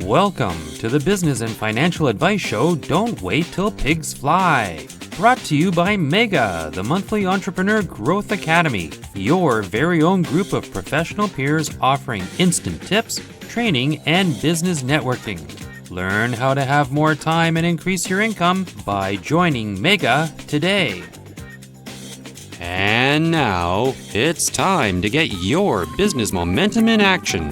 Welcome to the Business and Financial Advice Show, Don't Wait Till Pigs Fly. Brought to you by Mega, the monthly Entrepreneur Growth Academy, your very own group of professional peers offering instant tips, training, and business networking. Learn how to have more time and increase your income by joining Mega today. And now, it's time to get your business momentum in action.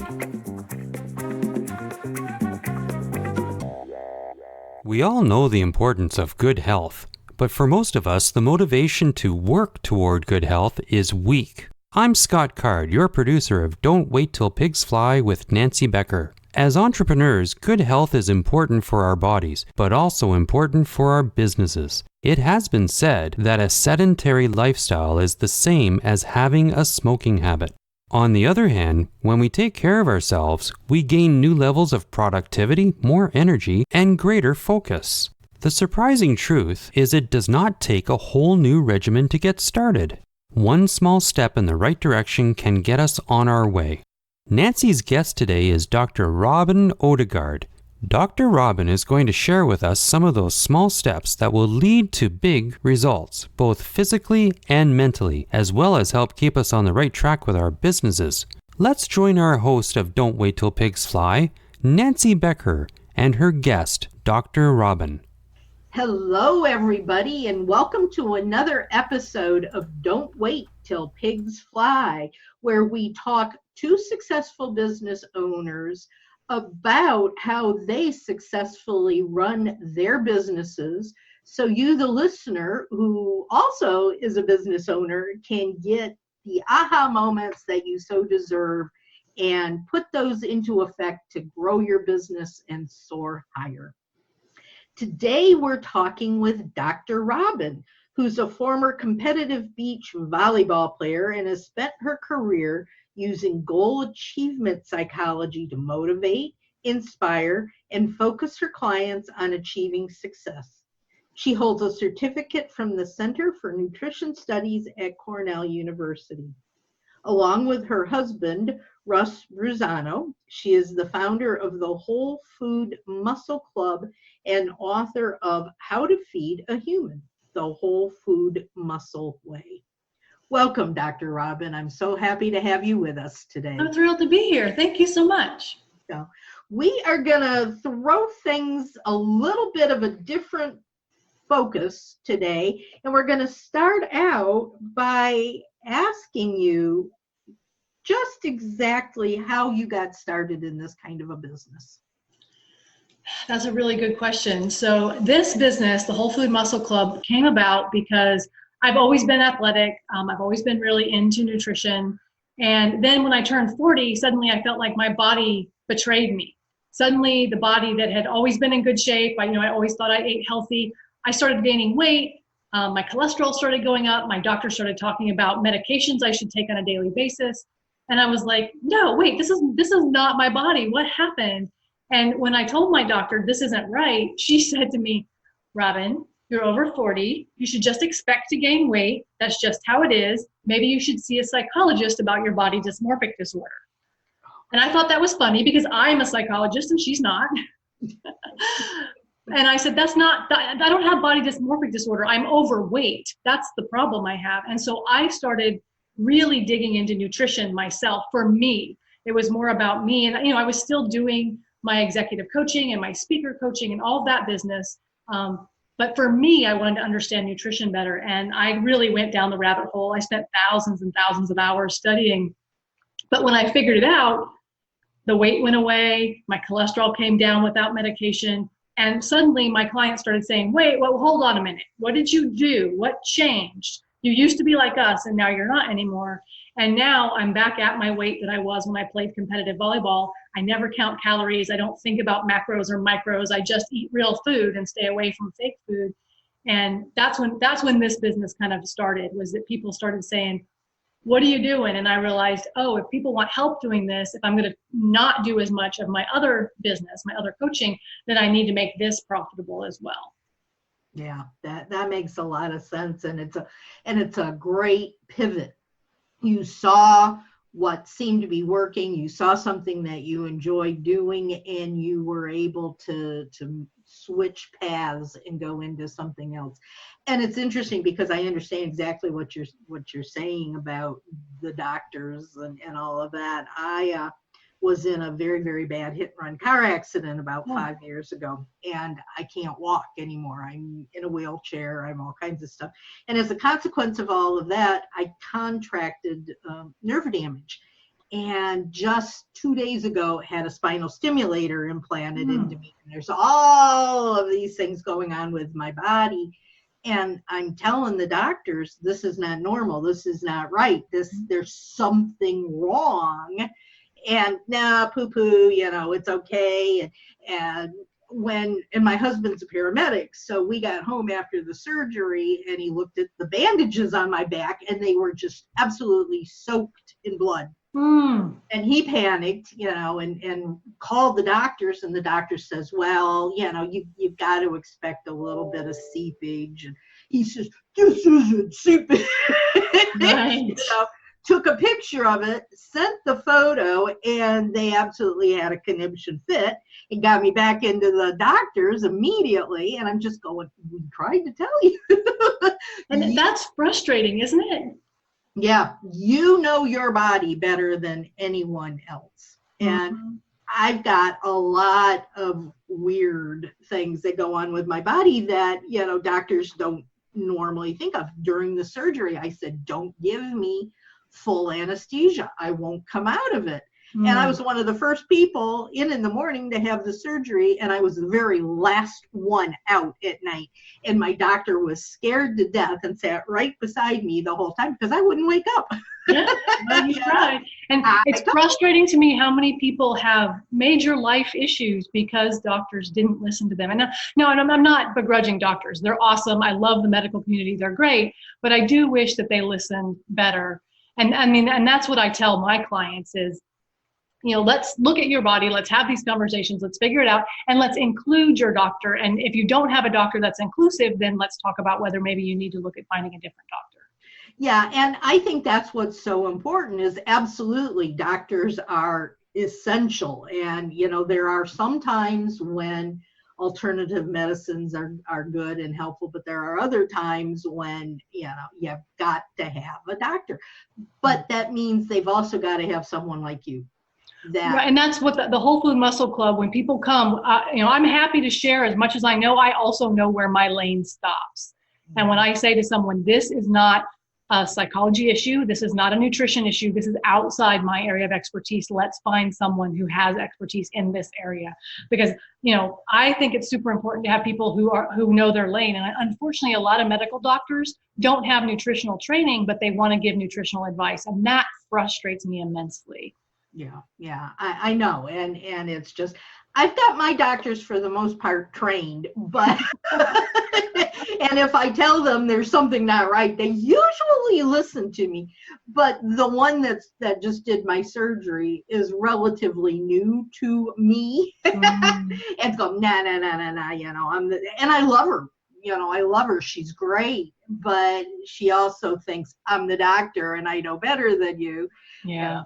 We all know the importance of good health, but for most of us, the motivation to work toward good health is weak. I'm Scott Card, your producer of Don't Wait Till Pigs Fly with Nancy Becker. As entrepreneurs, good health is important for our bodies, but also important for our businesses. It has been said that a sedentary lifestyle is the same as having a smoking habit. On the other hand, when we take care of ourselves, we gain new levels of productivity, more energy, and greater focus. The surprising truth is it does not take a whole new regimen to get started. One small step in the right direction can get us on our way. Nancy's guest today is Dr. Robin Odegaard. Dr. Robin is going to share with us some of those small steps that will lead to big results, both physically and mentally, as well as help keep us on the right track with our businesses. Let's join our host of Don't Wait Till Pigs Fly, Nancy Becker, and her guest, Dr. Robin. Hello, everybody, and welcome to another episode of Don't Wait Till Pigs Fly, where we talk to successful business owners about how they successfully run their businesses, so you, the listener, who also is a business owner, can get the aha moments that you so deserve and put those into effect to grow your business and soar higher. Today, we're talking with Dr. Robin, who's a former competitive beach volleyball player and has spent her career using goal achievement psychology to motivate, inspire, and focus her clients on achieving success. She holds a certificate from the Center for Nutrition Studies at Cornell University. Along with her husband, Russ Bruzano, she is the founder of the Whole Food Muscle Club and author of How to Feed a Human, the Whole Food Muscle Way. Welcome, Dr. Robin. I'm so happy to have you with us today. I'm thrilled to be here. Thank you so much. So, we are going to throw things a little bit of a different focus today, and we're going to start out by asking you just exactly how you got started in this kind of a business. That's a really good question. So this business, the Whole Food Muscle Club, came about because I've always been athletic. I've always been really into nutrition. And then when I turned 40, suddenly I felt like my body betrayed me. Suddenly the body that had always been in good shape, I always thought I ate healthy. I started gaining weight. My cholesterol started going up. My doctor started talking about medications I should take on a daily basis. And I was like, no, wait, this is not my body. What happened? And when I told my doctor this isn't right, she said to me, Robin, you're over 40. You should just expect to gain weight. That's just how it is. Maybe you should see a psychologist about your body dysmorphic disorder. And I thought that was funny because I'm a psychologist and she's not. And I said, I don't have body dysmorphic disorder. I'm overweight. That's the problem I have. And so I started really digging into nutrition myself. For me, it was more about me. And, I was still doing my executive coaching and my speaker coaching and all of that business. But for me, I wanted to understand nutrition better. And I really went down the rabbit hole. I spent thousands and thousands of hours studying. But when I figured it out, the weight went away. My cholesterol came down without medication. And suddenly my clients started saying, wait, well, hold on a minute. What did you do? What changed? You used to be like us and now you're not anymore. And now I'm back at my weight that I was when I played competitive volleyball. I never count calories. I don't think about macros or micros. I just eat real food and stay away from fake food. And that's when this business kind of started, was that people started saying, what are you doing? And I realized, if people want help doing this, if I'm going to not do as much of my other business, my other coaching, then I need to make this profitable as well. Yeah, that makes a lot of sense, and it's a great pivot. You saw what seemed to be working. You saw something that you enjoyed doing, and you were able to switch paths and go into something else. And it's interesting because I understand exactly what you're saying about the doctors and all of that. I was in a very, very bad hit and run car accident about 5 years ago, and I can't walk anymore. I'm in a wheelchair. I'm all kinds of stuff. And as a consequence of all of that, I contracted nerve damage. And just 2 days ago, had a spinal stimulator implanted into me. And there's all of these things going on with my body. And I'm telling the doctors, this is not normal. This is not right. There's something wrong. And nah, poo-poo, it's okay. And my husband's a paramedic, so we got home after the surgery, and he looked at the bandages on my back, and they were just absolutely soaked in blood. And he panicked, and called the doctors, and the doctor says, well, you've got to expect a little bit of seepage. And he says, this isn't seepage. Right. Took a picture of it, sent the photo, and they absolutely had a conniption fit. It got me back into the doctors immediately, and I'm just going, we tried to tell you. And that's frustrating, isn't it? Yeah, you know your body better than anyone else. And I've got a lot of weird things that go on with my body that, doctors don't normally think of. During the surgery, I said, don't give me full anesthesia. I won't come out of it. And I was one of the first people in the morning to have the surgery, and I was the very last one out at night. And my doctor was scared to death and sat right beside me the whole time because I wouldn't wake up. Yeah, well, you tried. And it's frustrating to me how many people have major life issues because doctors didn't listen to them. And no, I'm not begrudging doctors. They're awesome. I love the medical community. They're great. But I do wish that they listened better. And I mean, and that's what I tell my clients is, let's look at your body. Let's have these conversations. Let's figure it out. And let's include your doctor. And if you don't have a doctor that's inclusive, then let's talk about whether maybe you need to look at finding a different doctor. Yeah, and I think that's what's so important is absolutely doctors are essential. And, there are some times when alternative medicines are good and helpful, but there are other times when, you've got to have a doctor. But that means they've also got to have someone like you. Right, and that's what the Whole Food Muscle Club, when people come, I'm happy to share as much as I know. I also know where my lane stops. And when I say to someone, this is not a psychology issue, this is not a nutrition issue, this is outside my area of expertise, let's find someone who has expertise in this area. Because, I think it's super important to have people who know their lane. And unfortunately, a lot of medical doctors don't have nutritional training, but they want to give nutritional advice. And that frustrates me immensely. Yeah, I know. And it's just, I've got my doctors for the most part trained, but, and if I tell them there's something not right, they usually listen to me. But the one that just did my surgery is relatively new to me. And go, nah, and I love her. I love her. She's great, but she also thinks I'm the doctor and I know better than you. Yeah.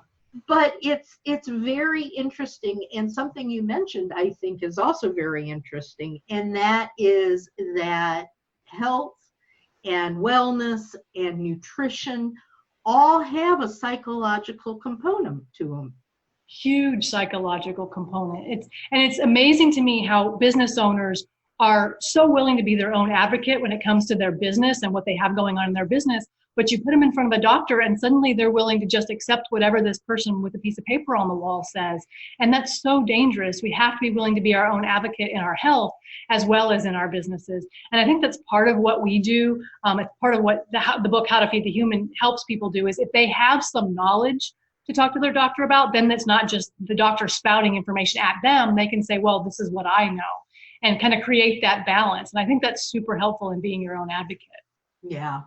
But it's very interesting, and something you mentioned I think is also very interesting, and that is that health and wellness and nutrition all have a psychological component to them. Huge psychological component. It's amazing to me how business owners are so willing to be their own advocate when it comes to their business and what they have going on in their business. But you put them in front of a doctor and suddenly they're willing to just accept whatever this person with a piece of paper on the wall says. And that's so dangerous. We have to be willing to be our own advocate in our health as well as in our businesses. And I think that's part of what we do. It's part of what the book, How to Feed the Human, helps people do is if they have some knowledge to talk to their doctor about, then it's not just the doctor spouting information at them. They can say, well, this is what I know, and kind of create that balance. And I think that's super helpful in being your own advocate. Yeah.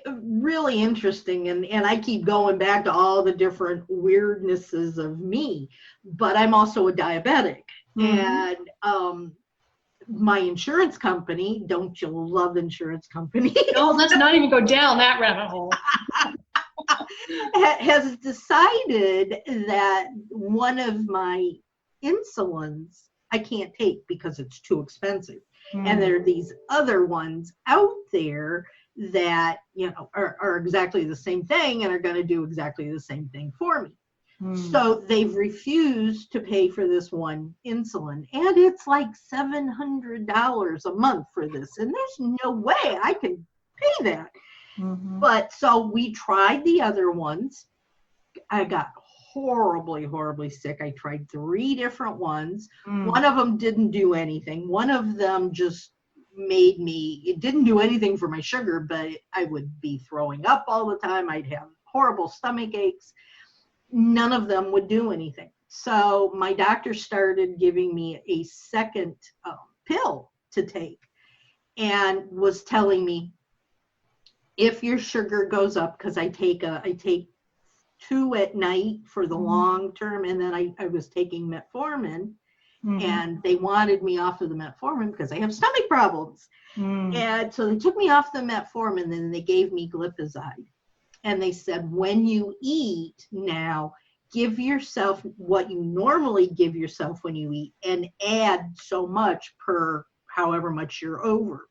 Really interesting. And I keep going back to all the different weirdnesses of me, but I'm also a diabetic. And my insurance company, don't you love insurance companies? No, let's not even go down that rabbit hole. has decided that one of my insulins I can't take because it's too expensive. And there are these other ones out there that, are exactly the same thing and are going to do exactly the same thing for me. So they've refused to pay for this one insulin, and it's like $700 a month for this, and there's no way I can pay that. But so we tried the other ones. I got horribly sick. I tried 3 different ones. One of them didn't do anything. One of them just it didn't do anything for my sugar, but I would be throwing up all the time. I'd have horrible stomach aches. None of them would do anything. So my doctor started giving me a second pill to take and was telling me, if your sugar goes up, because I take 2 at night for the long term, and then I was taking metformin, and they wanted me off of the metformin because I have stomach problems. And so they took me off the metformin, and then they gave me glipizide. And they said, when you eat now, give yourself what you normally give yourself when you eat and add so much per however much you're over.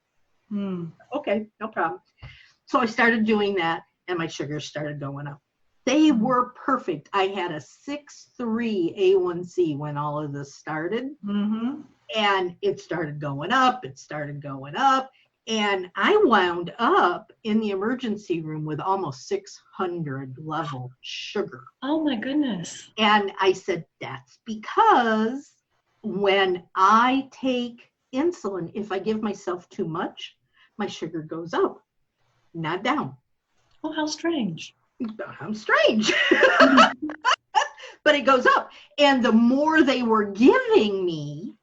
Okay, no problem. So I started doing that, and my sugars started going up. They were perfect. I had a 6.3 A1C when all of this started. And it started going up. And I wound up in the emergency room with almost 600 level sugar. Oh my goodness. And I said, that's because when I take insulin, if I give myself too much, my sugar goes up, not down. Oh, how strange. I'm strange. But it goes up. And the more they were giving me,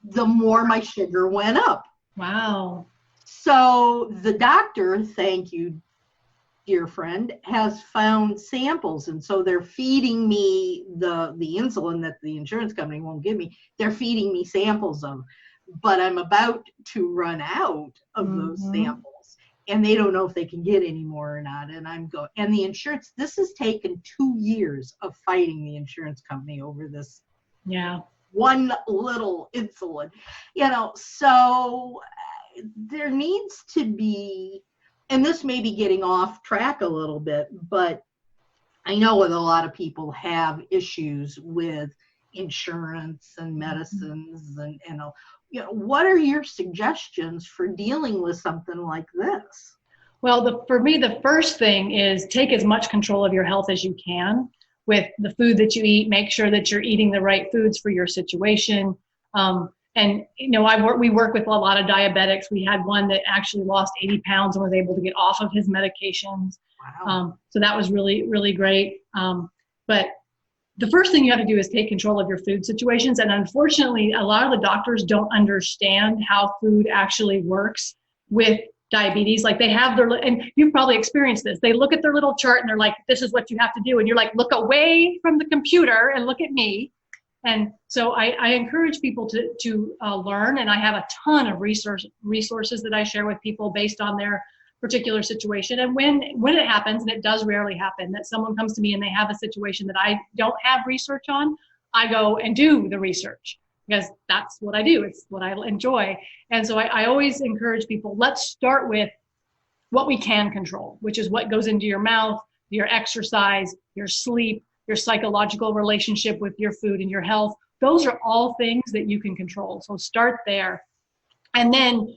the more my sugar went up. Wow. So the doctor, thank you, dear friend, has found samples. And so they're feeding me the insulin that the insurance company won't give me. They're feeding me samples of. But I'm about to run out of those samples. And they don't know if they can get any more or not. And and the insurance, this has taken 2 years of fighting the insurance company over this one little insulin, so there needs to be, and this may be getting off track a little bit, but I know that a lot of people have issues with insurance and medicines and what are your suggestions for dealing with something like this? Well, for me, the first thing is take as much control of your health as you can with the food that you eat. Make sure that you're eating the right foods for your situation. And we work with a lot of diabetics. We had one that actually lost 80 pounds and was able to get off of his medications. Wow. So that was really, really great. But the first thing you have to do is take control of your food situations. And unfortunately, a lot of the doctors don't understand how food actually works with diabetes. Like they have and you've probably experienced this. They look at their little chart and they're like, this is what you have to do. And you're like, look away from the computer and look at me. And so I encourage people to learn. And I have a ton of resources that I share with people based on their particular situation. And when it happens, and it does rarely happen, that someone comes to me and they have a situation that I don't have research on, I go and do the research because that's what I do. It's what I enjoy. And so I always encourage people, let's start with what we can control, which is what goes into your mouth, your exercise, your sleep, your psychological relationship with your food and your health. Those are all things that you can control. So start there. And then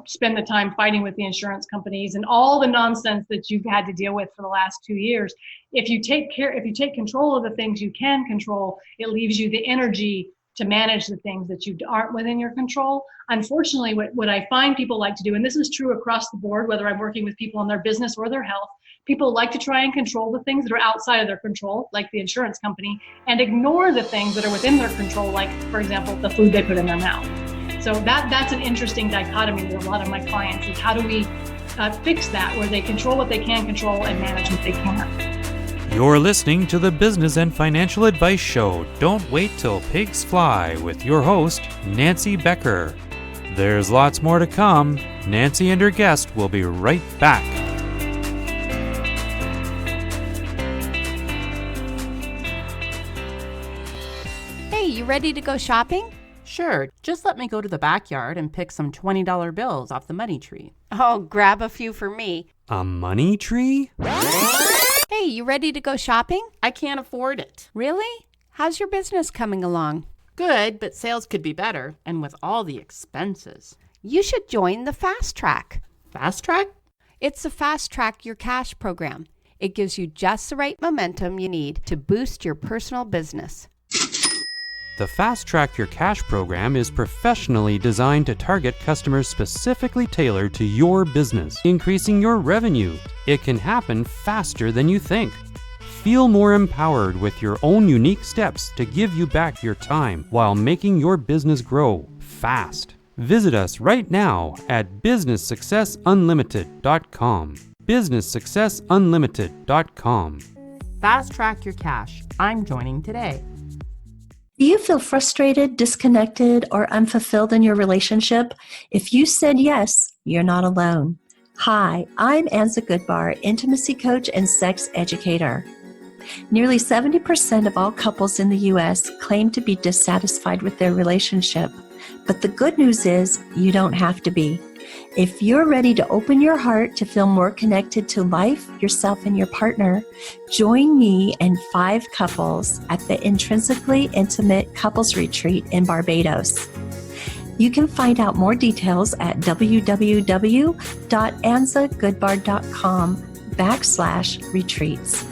spend the time fighting with the insurance companies and all the nonsense that you've had to deal with for the last 2 years. If you take control of the things you can control, it leaves you the energy to manage the things that you aren't within your control. Unfortunately, what I find people like to do, and this is true across the board, whether I'm working with people in their business or their health, people like to try and control the things that are outside of their control, like the insurance company, and ignore the things that are within their control, like, for example, the food they put in their mouth. So that's an interesting dichotomy with a lot of my clients is how do we fix that where they control what they can control and manage what they can't. You're listening to the Business and Financial Advice Show, Don't Wait Till Pigs Fly, with your host, Nancy Becker. There's lots more to come. Nancy and her guest will be right back. you ready to go shopping? Sure, just let me go to the backyard and pick some $20 bills off the money tree. Oh, grab a few for me. A money tree? Hey, you ready to go shopping? I can't afford it. Really? How's your business coming along? Good, but sales could be better, and with all the expenses. You should join the Fast Track. Fast Track? It's the Fast Track Your Cash program. It gives you just the right momentum you need to boost your personal business. The Fast Track Your Cash program is professionally designed to target customers specifically tailored to your business, increasing your revenue. It can happen faster than you think. Feel more empowered with your own unique steps to give you back your time while making your business grow fast. Visit us right now at businesssuccessunlimited.com. businesssuccessunlimited.com. Fast Track Your Cash. I'm joining today. Do you feel frustrated, disconnected, or unfulfilled in your relationship? If you said yes, you're not alone. Hi, I'm Anza Goodbar, intimacy coach and sex educator. Nearly 70% of all couples in the U.S. claim to be dissatisfied with their relationship. But the good news is you don't have to be. If you're ready to open your heart to feel more connected to life, yourself, and your partner, join me and 5 couples at the Intrinsically Intimate Couples Retreat in Barbados. You can find out more details at www.anzagoodbar.com/retreats.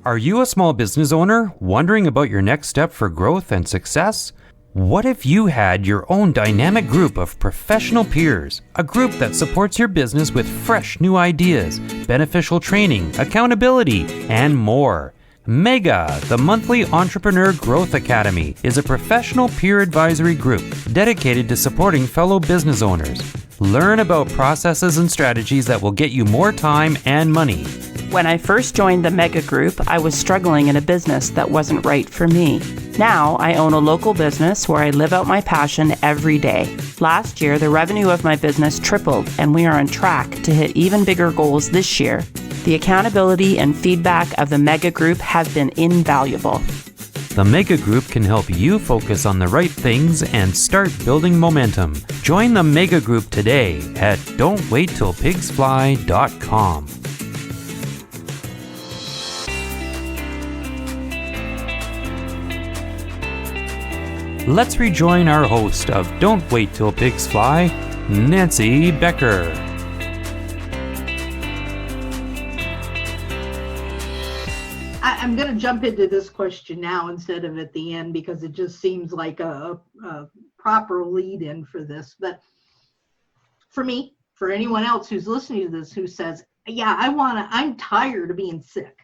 Are you a small business owner wondering about your next step for growth and success? What if you had your own dynamic group of professional peers, a group that supports your business with fresh new ideas, beneficial training, accountability, and more? MEGA, the monthly Entrepreneur Growth Academy, is a professional peer advisory group dedicated to supporting fellow business owners. Learn about processes and strategies that will get you more time and money. When I first joined the Mega Group, I was struggling in a business that wasn't right for me. Now, I own a local business where I live out my passion every day. Last year, the revenue of my business tripled, and we are on track to hit even bigger goals this year. The accountability and feedback of the Mega Group have been invaluable. The Mega Group can help you focus on the right things and start building momentum. Join the Mega Group today at don'twaittillpigsfly.com. Let's rejoin our host of Don't Wait Till Pigs Fly, Nancy Becker. I'm going to jump into this question now instead of at the end because it just seems like a proper lead-in for this. But for me, for anyone else who's listening to this who says, yeah, I'm tired of being sick.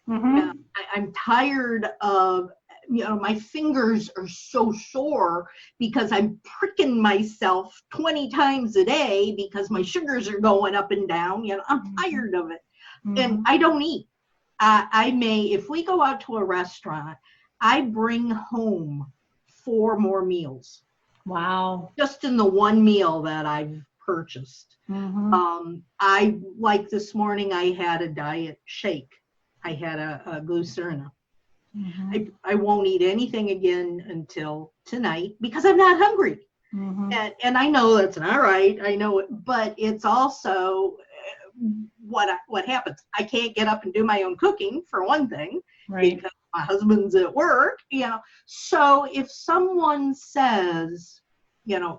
Mm-hmm. I'm tired of, my fingers are so sore because I'm pricking myself 20 times a day because my sugars are going up and down. I'm tired of it. Mm-hmm. And I don't eat. I may, if we go out to a restaurant, I bring home 4 more meals. Wow. Just in the one meal that I've purchased. Mm-hmm. I, like this morning, I had a diet shake. I had a glucerina. Mm-hmm. I won't eat anything again until tonight because I'm not hungry. Mm-hmm. And I know that's not right. I know it, but it's also what happens. I can't get up and do my own cooking, for one thing, Right. because my husband's at work, So if someone says,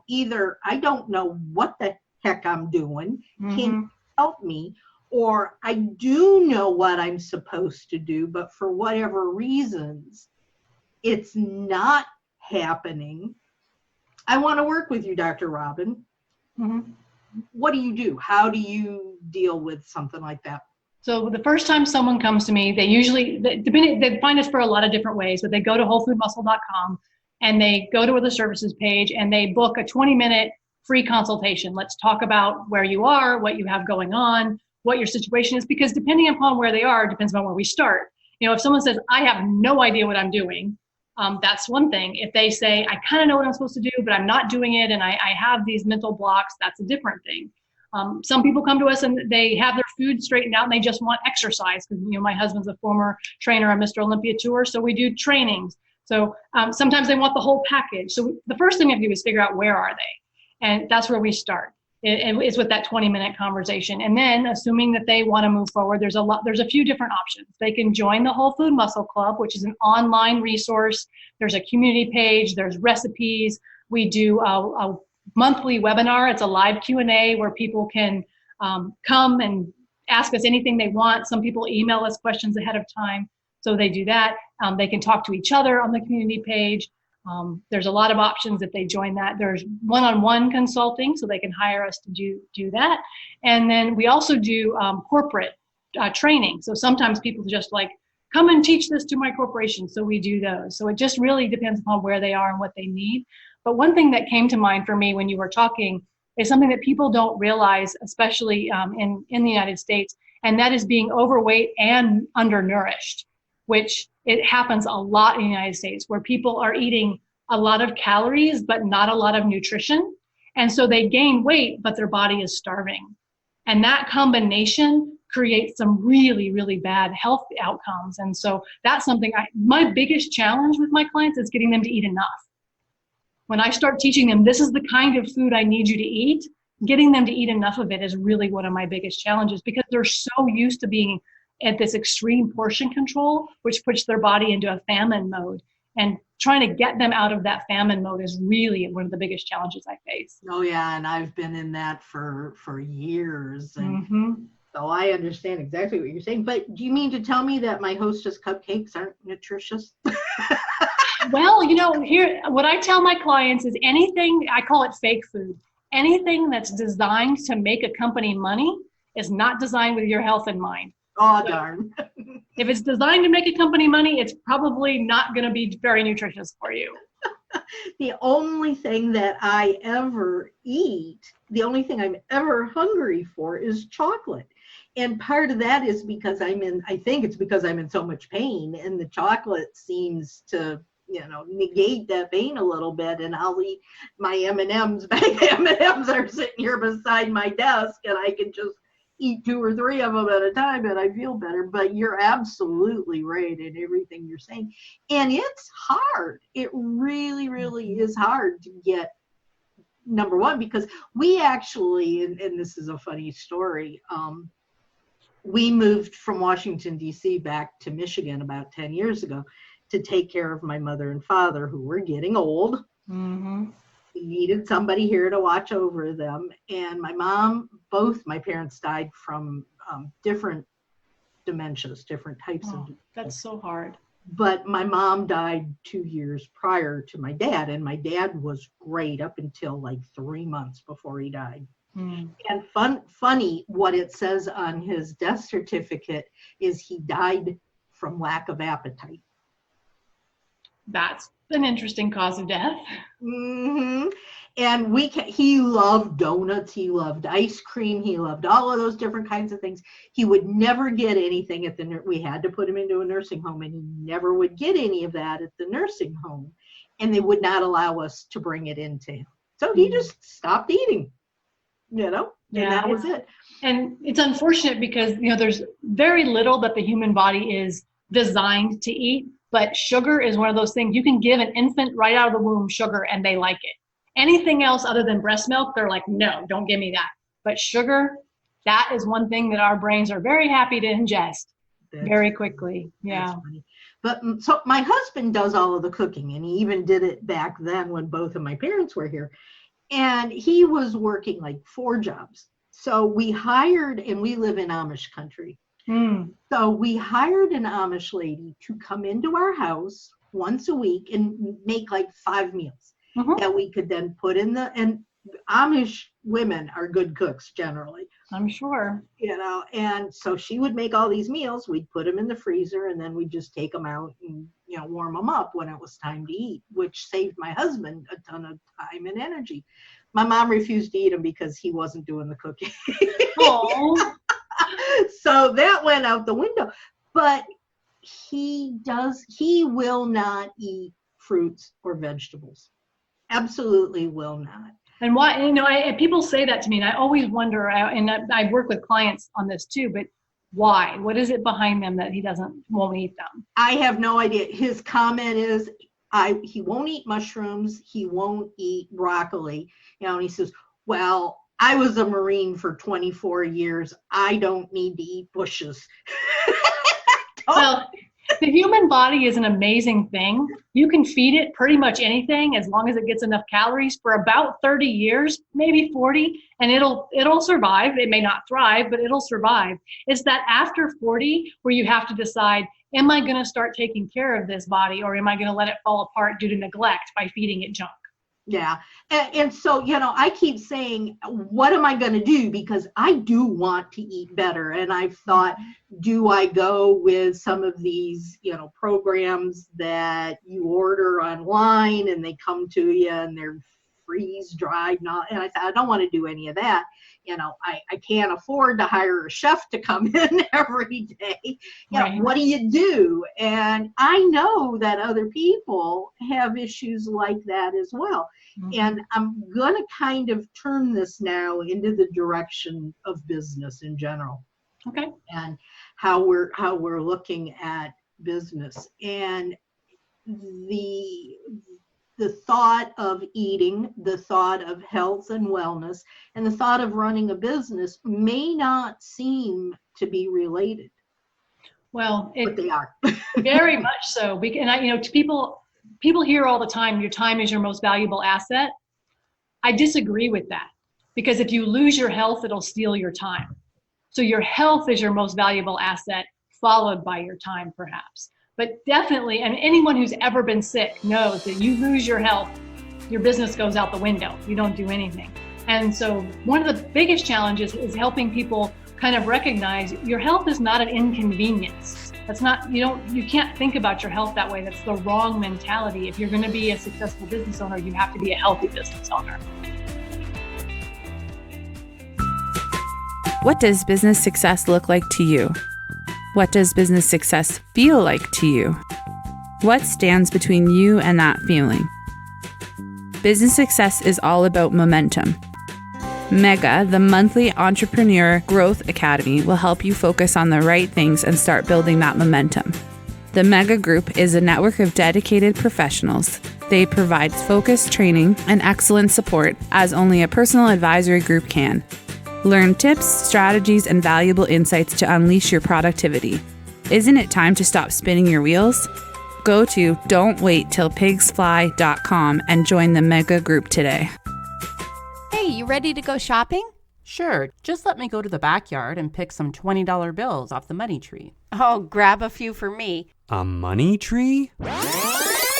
either I don't know what the heck I'm doing, Mm-hmm. can you help me? Or I do know what I'm supposed to do, but for whatever reasons, it's not happening. I want to work with you, Dr. Robin. Mm-hmm. What do you do? How do you deal with something like that? So the first time someone comes to me, they find us for a lot of different ways, but they go to wholefoodmuscle.com and they go to the services page and they book a 20-minute free consultation. Let's talk about where you are, what you have going on, what your situation is, because depending upon where they are, depends on where we start. If someone says, I have no idea what I'm doing, that's one thing. If they say, I kind of know what I'm supposed to do, but I'm not doing it, and I have these mental blocks, that's a different thing. Some people come to us and they have their food straightened out and they just want exercise. Because my husband's a former trainer on Mr. Olympia Tour, so we do trainings. So sometimes they want the whole package. So the first thing we have to do is figure out where are they, and that's where we start. It's with that 20-minute conversation, and then assuming that they want to move forward, there's a few different options. They can join the Whole Food Muscle Club, which is an online resource. There's a community page. There's recipes. We do a monthly webinar. It's a live Q&A where people can come and ask us anything they want. Some people email us questions ahead of time, so they do that. They can talk to each other on the community page. There's a lot of options if they join that. There's one-on-one consulting, so they can hire us to do that. And then we also do corporate training. So sometimes people just like, come and teach this to my corporation. So we do those. So it just really depends upon where they are and what they need. But one thing that came to mind for me when you were talking is something that people don't realize, especially in the United States, and that is being overweight and undernourished, which it happens a lot in the United States, where people are eating a lot of calories, but not a lot of nutrition. And so they gain weight, but their body is starving. And that combination creates some really, really bad health outcomes. And so that's something my biggest challenge with my clients is getting them to eat enough. When I start teaching them, this is the kind of food I need you to eat, getting them to eat enough of it is really one of my biggest challenges, because they're so used to being at this extreme portion control, which puts their body into a famine mode. And trying to get them out of that famine mode is really one of the biggest challenges I face. Oh yeah, and I've been in that for years, and so I understand exactly what you're saying. But do you mean to tell me that my Hostess cupcakes aren't nutritious? Well, here, what I tell my clients is anything, I call it fake food. Anything that's designed to make a company money is not designed with your health in mind. Oh, darn. If it's designed to make a company money, it's probably not going to be very nutritious for you. The only thing that I ever eat, the only thing I'm ever hungry for is chocolate. And part of that is because I think it's because I'm in so much pain, and the chocolate seems to, negate that pain a little bit, and I'll eat my M&Ms. Bag of M&Ms are sitting here beside my desk, and I can just eat 2 or 3 of them at a time and I feel better. But you're absolutely right in everything you're saying. And it's hard. It really, really is hard to get, number one, because we actually, and this is a funny story, we moved from Washington, D.C. back to Michigan about 10 years ago to take care of my mother and father, who were getting old. Mm-hmm. We needed somebody here to watch over them. And my mom, both my parents died from different dementias, different types of. That's so hard. But my mom died 2 years prior to my dad, and my dad was great up until like 3 months before he died. And funny, what it says on his death certificate is he died from lack of appetite. That's an interesting cause of death. Mm-hmm. And he loved donuts, he loved ice cream, he loved all of those different kinds of things. He would never get anything at we had to put him into a nursing home, and he never would get any of that at the nursing home, and they would not allow us to bring it into him. So he just stopped eating, and that was it. And it's unfortunate because, there's very little that the human body is designed to eat. But sugar is one of those things. You can give an infant right out of the womb sugar and they like it. Anything else other than breast milk, they're like, no, don't give me that. But sugar, that is one thing that our brains are very happy to ingest very quickly. Yeah. But so my husband does all of the cooking, and he even did it back then when both of my parents were here. And he was working like 4 jobs. So we hired, and we live in Amish country. So we hired an Amish lady to come into our house once a week and make like 5 meals that we could then put in and Amish women are good cooks generally. I'm sure. And so she would make all these meals, we'd put them in the freezer, and then we'd just take them out and, warm them up when it was time to eat, which saved my husband a ton of time and energy. My mom refused to eat them because he wasn't doing the cooking. Oh. So that went out the window. But he will not eat fruits or vegetables. Absolutely will not. And why, people say that to me, and I always wonder, and I work with clients on this too, but why? What is it behind them that he won't eat them? I have no idea. His comment is, he won't eat mushrooms, he won't eat broccoli. And he says, well, I was a Marine for 24 years. I don't need to eat bushes. Well, the human body is an amazing thing. You can feed it pretty much anything as long as it gets enough calories for about 30 years, maybe 40, and it'll survive. It may not thrive, but it'll survive. It's that after 40 where you have to decide, am I going to start taking care of this body, or am I going to let it fall apart due to neglect by feeding it junk? Yeah. And so, I keep saying, what am I going to do? Because I do want to eat better. And I've thought, do I go with some of these, programs that you order online and they come to you and they're freeze dried? And I thought, I don't want to do any of that. I can't afford to hire a chef to come in every day. Right. What do you do? And I know that other people have issues like that as well. Mm-hmm. And I'm going to kind of turn this now into the direction of business in general. Okay. And how we're looking at business. And the thought of eating, the thought of health and wellness, and the thought of running a business may not seem to be related. Well, but they are. Very much so. And to people hear all the time, your time is your most valuable asset. I disagree with that, because if you lose your health, it'll steal your time. So your health is your most valuable asset, followed by your time, perhaps. But definitely, and anyone who's ever been sick knows that you lose your health, your business goes out the window. You don't do anything. And so one of the biggest challenges is helping people kind of recognize your health is not an inconvenience. That's not, you can't think about your health that way. That's the wrong mentality. If you're going to be a successful business owner, you have to be a healthy business owner. What does business success look like to you? What does business success feel like to you? What stands between you and that feeling? Business success is all about momentum. Mega, the monthly entrepreneur growth academy, will help you focus on the right things and start building that momentum. The Mega Group is a network of dedicated professionals. They provide focused training and excellent support as only a personal advisory group can. Learn tips, strategies, and valuable insights to unleash your productivity. Isn't it time to stop spinning your wheels? Go to don'twaittillpigsfly.com and join the Mega Group today. Hey, you ready to go shopping? Sure, just let me go to the backyard and pick some $20 bills off the money tree. Oh, grab a few for me. A money tree?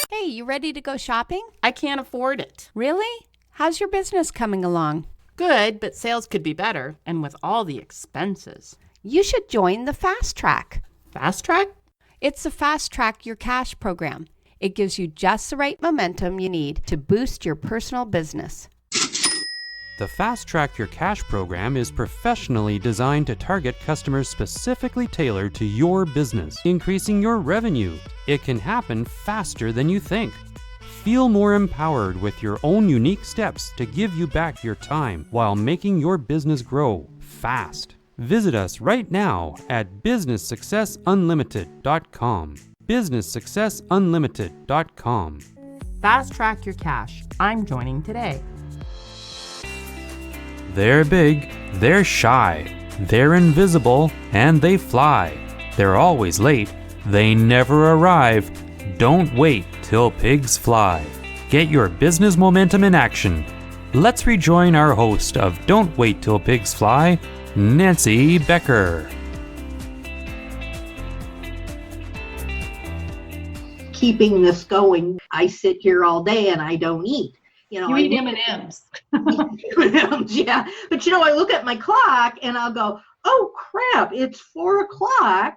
Hey, you ready to go shopping? I can't afford it. Really? How's your business coming along? Good, but sales could be better, and with all the expenses. You should join the Fast Track. Fast Track? It's the Fast Track Your Cash program. It gives you just the right momentum you need to boost your personal business. The Fast Track Your Cash program is professionally designed to target customers specifically tailored to your business, increasing your revenue. It can happen faster than you think. Feel more empowered with your own unique steps to give you back your time while making your business grow fast. Visit us right now at businesssuccessunlimited.com. businesssuccessunlimited.com. Fast Track Your Cash. I'm joining today. They're big, they're shy, they're invisible, and they fly. They're always late, they never arrive. Don't wait till pigs fly. Get your business momentum in action. Let's rejoin our host of Don't Wait Till Pigs Fly, Nancy Becker. Keeping this going, I sit here all day and I don't eat. You eat M&Ms. M&Ms, yeah. But I look at my clock and I'll go, oh crap, it's 4:00.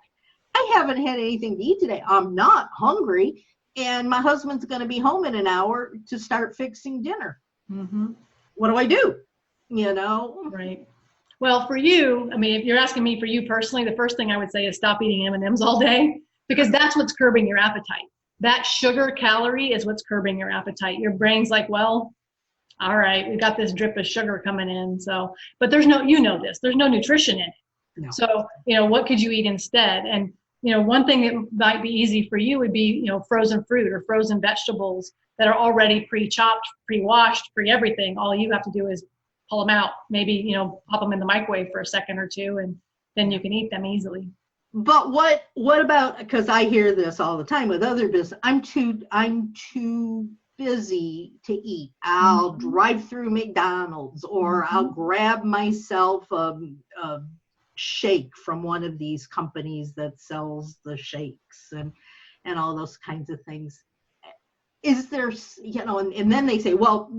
I haven't had anything to eat today. I'm not hungry. And my husband's going to be home in an hour to start fixing dinner. Mm-hmm. What do I do? Right. Well, for you, if you're asking me for you personally, the first thing I would say is stop eating M&Ms all day, because that's what's curbing your appetite. That sugar calorie is what's curbing your appetite. Your brain's like, well, all right, we got this drip of sugar coming in. So, but there's no, there's no nutrition in it. No. So, what could you eat instead? And, one thing that might be easy for you would be, frozen fruit or frozen vegetables that are already pre-chopped, pre-washed, pre-everything. All you have to do is pull them out, maybe, pop them in the microwave for a second or two, and then you can eat them easily. But what about, because I hear this all the time with other business, I'm too busy to eat. I'll drive through McDonald's, or I'll grab myself a shake from one of these companies that sells the shakes and all those kinds of things. Is there, and then they say, well,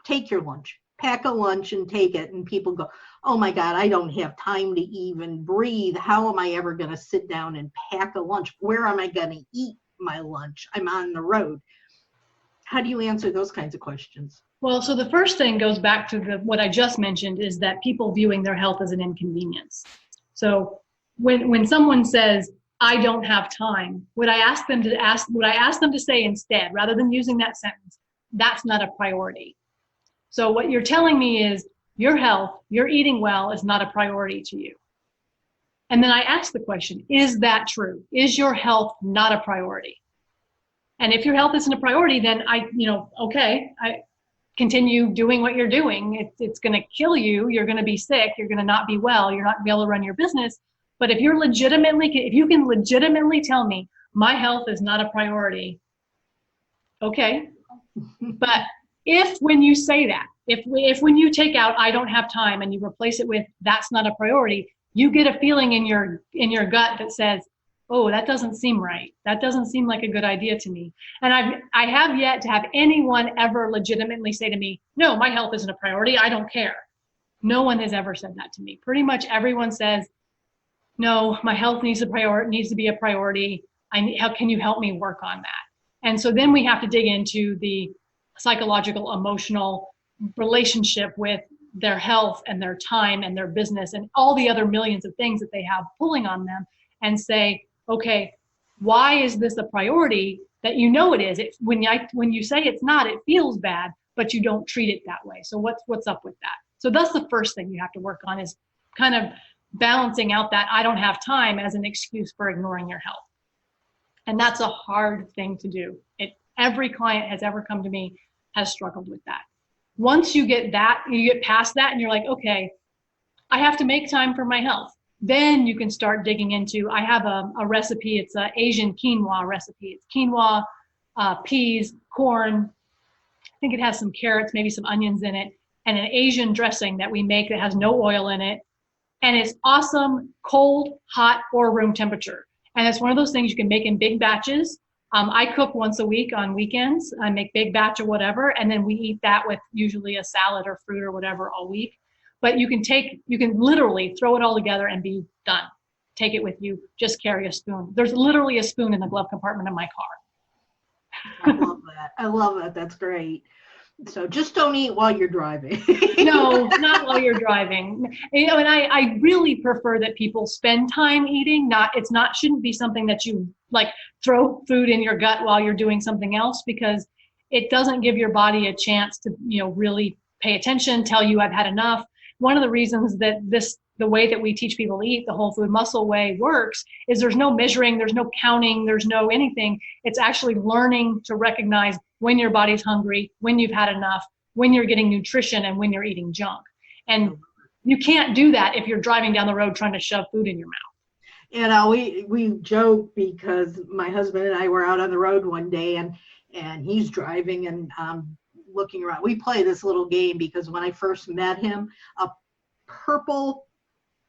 take your lunch, pack a lunch and take it. And people go, oh my God, I don't have time to even breathe. How am I ever going to sit down and pack a lunch? Where am I going to eat my lunch? I'm on the road. How do you answer those kinds of questions? Well, so the first thing goes back to what I just mentioned, is that people viewing their health as an inconvenience. So when someone says, I don't have time, would I ask them to say instead, rather than using that sentence, that's not a priority. So what you're telling me is your health, your eating well is not a priority to you. And then I ask the question, is that true? Is your health not a priority? And if your health isn't a priority, then I continue doing what you're doing. It's going to kill you. You're going to be sick. You're going to not be well. You're not going to be able to run your business. But if you can legitimately tell me my health is not a priority, okay. But if when you say that, if when you take out I don't have time and you replace it with that's not a priority, you get a feeling in your gut that says, oh, that doesn't seem right. That doesn't seem like a good idea to me. And I have yet to have anyone ever legitimately say to me, no, my health isn't a priority. I don't care. No one has ever said that to me. Pretty much everyone says, no, my health needs to be a priority. How can you help me work on that? And so then we have to dig into the psychological, emotional relationship with their health and their time and their business and all the other millions of things that they have pulling on them, and say, okay, why is this a priority that it is? When you say it's not, it feels bad, but you don't treat it that way. So what's up with that? So that's the first thing you have to work on, is kind of balancing out that I don't have time as an excuse for ignoring your health. And that's a hard thing to do. Every client has ever come to me has struggled with that. Once you get past that and you're like, okay, I have to make time for my health. Then you can start digging into, I have a recipe, it's an Asian quinoa recipe. It's quinoa, peas, corn, I think it has some carrots, maybe some onions in it, and an Asian dressing that we make that has no oil in it. And it's awesome, cold, hot, or room temperature. And it's one of those things you can make in big batches. I cook once a week on weekends. I make big batch of whatever, and then we eat that with usually a salad or fruit or whatever all week. But you can literally throw it all together and be done. Take it with you, just carry a spoon. There's literally a spoon in the glove compartment of my car. I love that. I love that. That's great. So just don't eat while you're driving. No, not while you're driving. And I really prefer that people spend time eating. Shouldn't be something that you like throw food in your gut while you're doing something else, because it doesn't give your body a chance to, really pay attention, tell you I've had enough. One of the reasons that the way that we teach people to eat, the whole food muscle way, works is there's no measuring, there's no counting, there's no anything. It's actually learning to recognize when your body's hungry, when you've had enough, when you're getting nutrition, and when you're eating junk. And you can't do that if you're driving down the road trying to shove food in your mouth. We joke because my husband and I were out on the road one day, and he's driving and looking around. We play this little game because when I first met him, a purple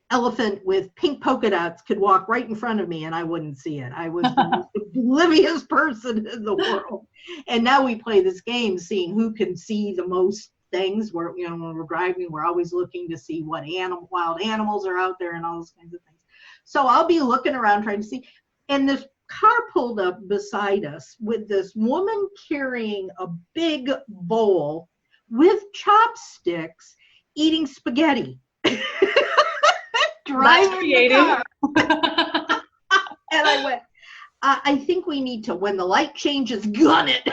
elephant with pink polka dots could walk right in front of me and I wouldn't see it. I was the most oblivious person in the world. And now we play this game, seeing who can see the most things. When we're driving, we're always looking to see what wild animals are out there and all those kinds of things. So I'll be looking around trying to see. And this car pulled up beside us with this woman carrying a big bowl with chopsticks, eating spaghetti. Driving the car. And I went, I think we need to, when the light changes, gun it.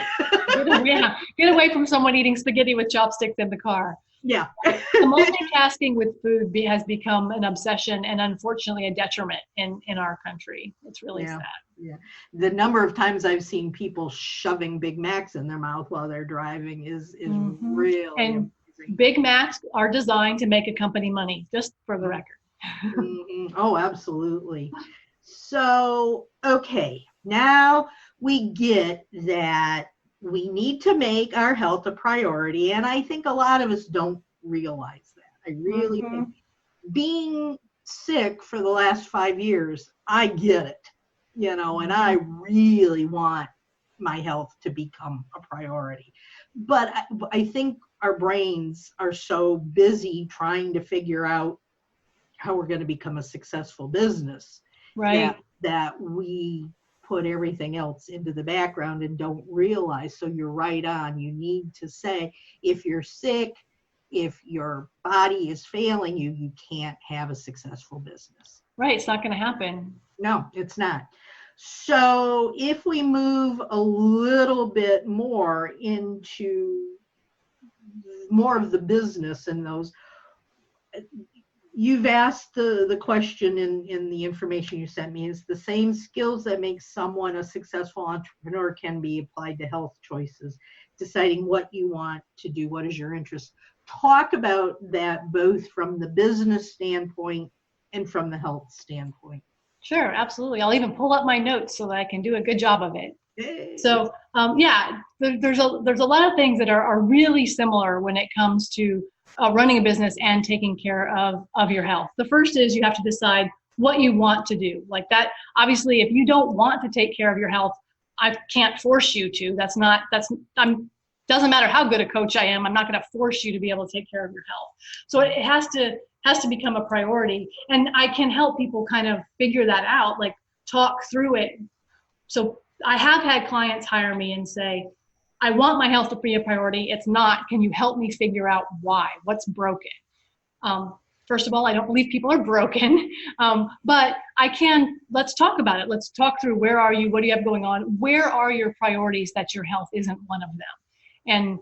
Get away from someone eating spaghetti with chopsticks in the car. Yeah. The multitasking with food has become an obsession and unfortunately a detriment in our country. It's really sad. Yeah. The number of times I've seen people shoving Big Macs in their mouth while they're driving is really and amazing. Big Macs are designed to make a company money, just for the record. Oh, absolutely. So, okay, now we get that we need to make our health a priority. And I think a lot of us don't realize that. I really think being sick for the last 5 years, I get it, and I really want my health to become a priority. But I think our brains are so busy trying to figure out how we're going to become a successful business, right? That we put everything else into the background and don't realize. So you're right on. You need to say, if you're sick, if your body is failing you, you can't have a successful business. Right. It's not going to happen. No, it's not. So if we move a little bit more into more of the business and those, you've asked the question in the information you sent me, is the same skills that make someone a successful entrepreneur can be applied to health choices, deciding what you want to do, what is your interest. Talk about that both from the business standpoint and from the health standpoint. Sure, absolutely. I'll even pull up my notes so that I can do a good job of it. Hey. So there's a lot of things that are really similar when it comes to running a business and taking care of your health. The first is you have to decide what you want to do. Like that, obviously, if you don't want to take care of your health, I can't force you to. Doesn't matter how good a coach I am, I'm not going to force you to be able to take care of your health. So it has to become a priority. And I can help people kind of figure that out, like talk through it. So I have had clients hire me and say, I want my health to be a priority. It's not. Can you help me figure out why? What's broken? First of all, I don't believe people are broken, but let's talk about it. Let's talk through, where are you? What do you have going on? Where are your priorities that your health isn't one of them? And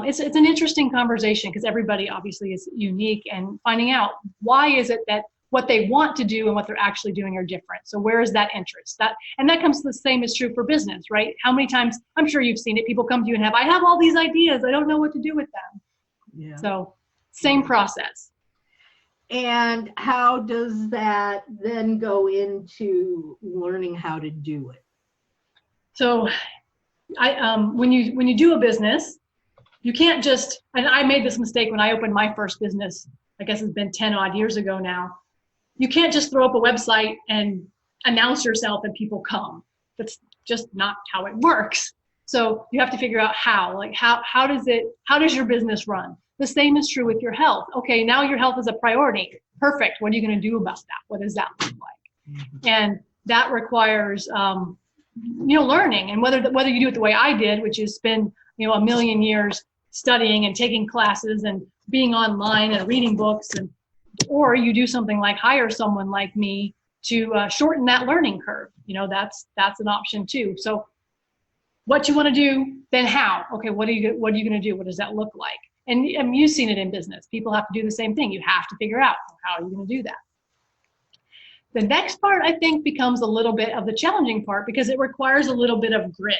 it's an interesting conversation because everybody obviously is unique, and finding out why is it that what they want to do and what they're actually doing are different. So where is that interest? That comes to the same is true for business, right? How many times, I'm sure you've seen it, people come to you and I have all these ideas, I don't know what to do with them. Yeah. So same process. And how does that then go into learning how to do it? So when you do a business, you can't just, and I made this mistake when I opened my first business, I guess it's been 10 odd years ago now. You can't just throw up a website and announce yourself and people come. That's just not how it works. So you have to figure out how does your business run? The same is true with your health. Okay, now your health is a priority. Perfect. What are you going to do about that? What does that look like? Mm-hmm. And that requires, learning. And whether you do it the way I did, which is spend, a million years studying and taking classes and being online and reading books, or you do something like hire someone like me to shorten that learning curve. That's an option too. So what you want to do, then how? Okay, what are you going to do? What does that look like? And you've seen it in business. People have to do the same thing. You have to figure out, how are you going to do that? The next part, I think, becomes a little bit of the challenging part because it requires a little bit of grit,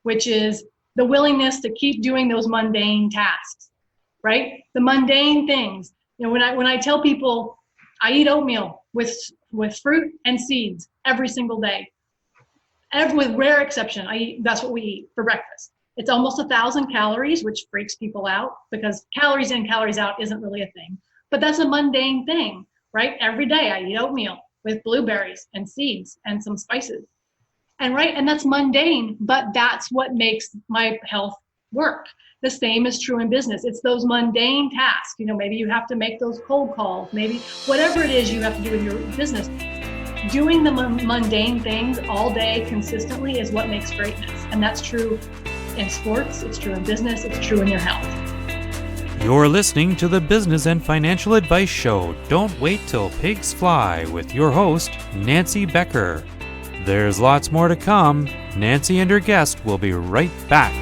which is the willingness to keep doing those mundane tasks, right? The mundane things. When I tell people I eat oatmeal with fruit and seeds every single day, with rare exception, that's what we eat for breakfast. It's almost 1,000 calories, which freaks people out because calories in, calories out isn't really a thing. But that's a mundane thing, right? Every day I eat oatmeal with blueberries and seeds and some spices. And that's mundane, but that's what makes my health work. The same is true in business. It's those mundane tasks. Maybe you have to make those cold calls, maybe whatever it is you have to do in your business. Doing the mundane things all day consistently is what makes greatness. And that's true in sports, it's true in business, it's true in your health. You're listening to the Business and Financial Advice Show, Don't Wait Till Pigs Fly, with your host, Nancy Becker. There's lots more to come. Nancy and her guest will be right back.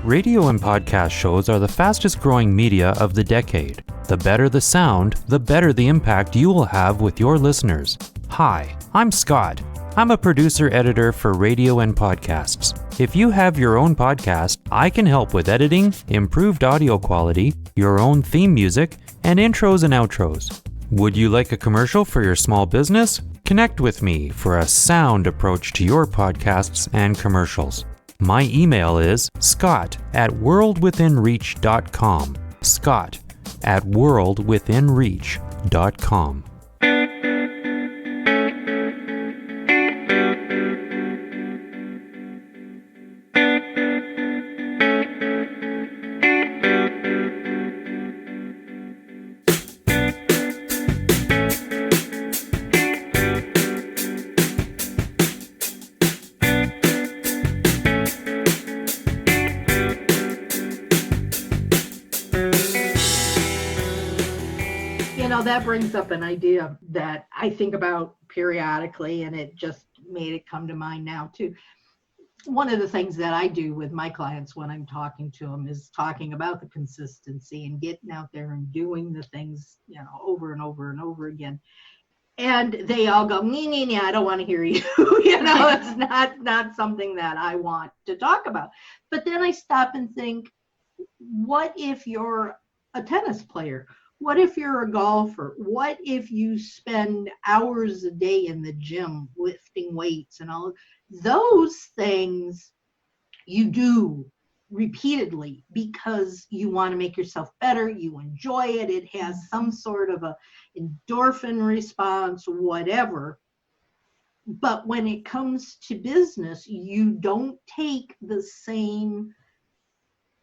Radio and podcast shows are the fastest growing media of the decade. The better the sound, the better the impact you will have with your listeners. Hi, I'm Scott. I'm a producer-editor for radio and podcasts. If you have your own podcast, I can help with editing, improved audio quality, your own theme music, and intros and outros. Would you like a commercial for your small business? Connect with me for a sound approach to your podcasts and commercials. My email is scott@worldwithinreach.com. scott@worldwithinreach.com. That brings up an idea that I think about periodically, and it just made it come to mind now too. One of the things that I do with my clients when I'm talking to them is talking about the consistency and getting out there and doing the things, over and over and over again. And they all go, nee, I don't want to hear you. It's not something that I want to talk about. But then I stop and think, what if you're a tennis player? What if you're a golfer? What if you spend hours a day in the gym lifting weights and all those things you do repeatedly because you want to make yourself better, you enjoy it, it has some sort of a endorphin response, whatever. But when it comes to business, you don't take the same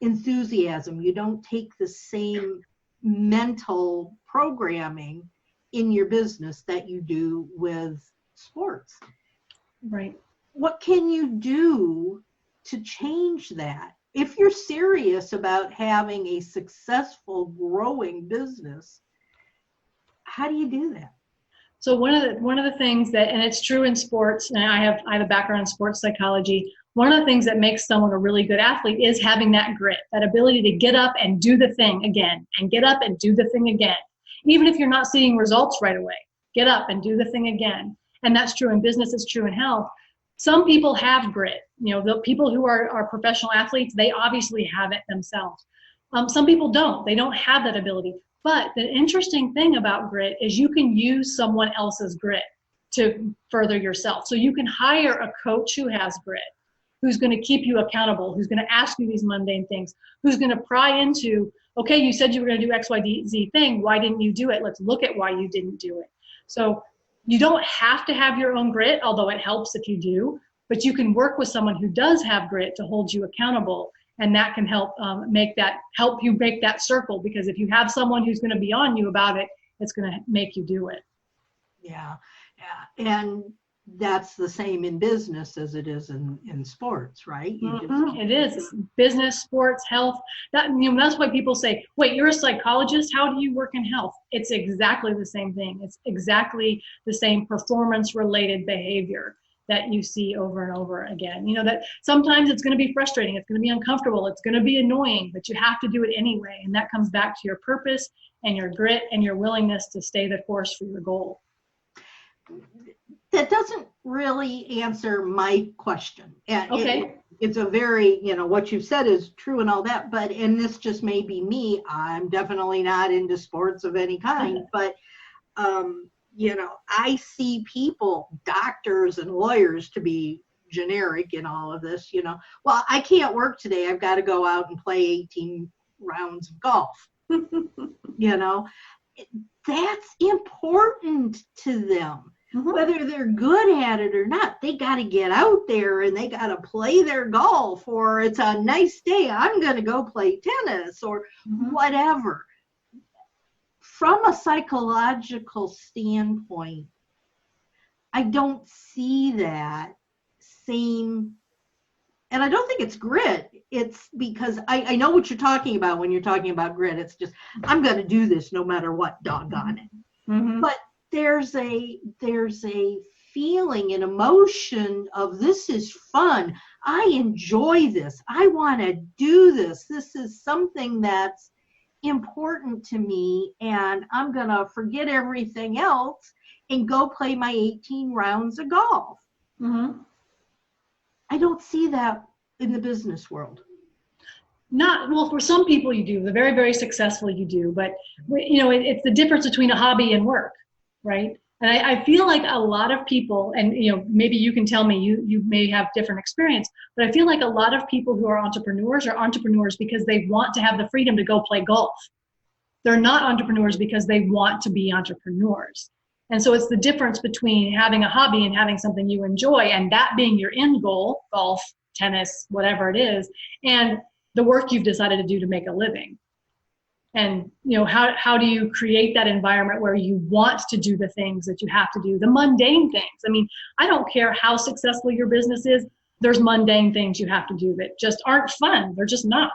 enthusiasm, you don't take the same mental programming in your business that you do with sports. Right. What can you do to change that? If you're serious about having a successful, growing business, how do you do that? So one of the things that, and it's true in sports, and I have a background in sports psychology. One of the things that makes someone a really good athlete is having that grit, that ability to get up and do the thing again, and get up and do the thing again. Even if you're not seeing results right away, get up and do the thing again. And that's true in business, it's true in health. Some people have grit. The people who are professional athletes, they obviously have it themselves. Some people don't. They don't have that ability. But the interesting thing about grit is you can use someone else's grit to further yourself. So you can hire a coach who has grit, who's going to keep you accountable, who's going to ask you these mundane things, who's going to pry into, okay, you said you were going to do X, Y, Z thing. Why didn't you do it? Let's look at why you didn't do it. So you don't have to have your own grit, although it helps if you do, but you can work with someone who does have grit to hold you accountable. And that can help help you break that circle, because if you have someone who's going to be on you about it, it's going to make you do it. Yeah. And that's the same in business as it is in sports, right? It is. It's business, sports, health. That's why people say, wait, you're a psychologist. How do you work in health? It's exactly the same thing. It's exactly the same performance-related behavior that you see over and over again. That sometimes it's going to be frustrating. It's going to be uncomfortable. It's going to be annoying, but you have to do it anyway. And that comes back to your purpose and your grit and your willingness to stay the course for your goal. That doesn't really answer my question. Okay. It's a very, what you've said is true and all that, and this just may be me. I'm definitely not into sports of any kind, but, I see people, doctors and lawyers, to be generic in all of this, well, I can't work today. I've got to go out and play 18 rounds of golf. That's important to them. Whether they're good at it or not, they got to get out there and they got to play their golf, or it's a nice day, I'm going to go play tennis or whatever. From a psychological standpoint, I don't see that same, and I don't think it's grit. it's because I know what you're talking about when you're talking about grit. It's just, I'm going to do this no matter what, doggone it. Mm-hmm. But there's a feeling and emotion of, this is fun. I enjoy this. I want to do this. This is something that's important to me, and I'm going to forget everything else and go play my 18 rounds of golf. Mm-hmm. I don't see that in the business world. Not, well, for some people you do, the very, very successful you do, but it's the difference between a hobby and work, right? And I feel like a lot of people, and maybe you can tell me, you may have different experience, but I feel like a lot of people who are entrepreneurs because they want to have the freedom to go play golf. They're not entrepreneurs because they want to be entrepreneurs. And so it's the difference between having a hobby and having something you enjoy, and that being your end goal, golf, tennis, whatever it is, and the work you've decided to do to make a living. And how do you create that environment where you want to do the things that you have to do, the mundane things? I mean, I don't care how successful your business is, there's mundane things you have to do that just aren't fun. They're just not.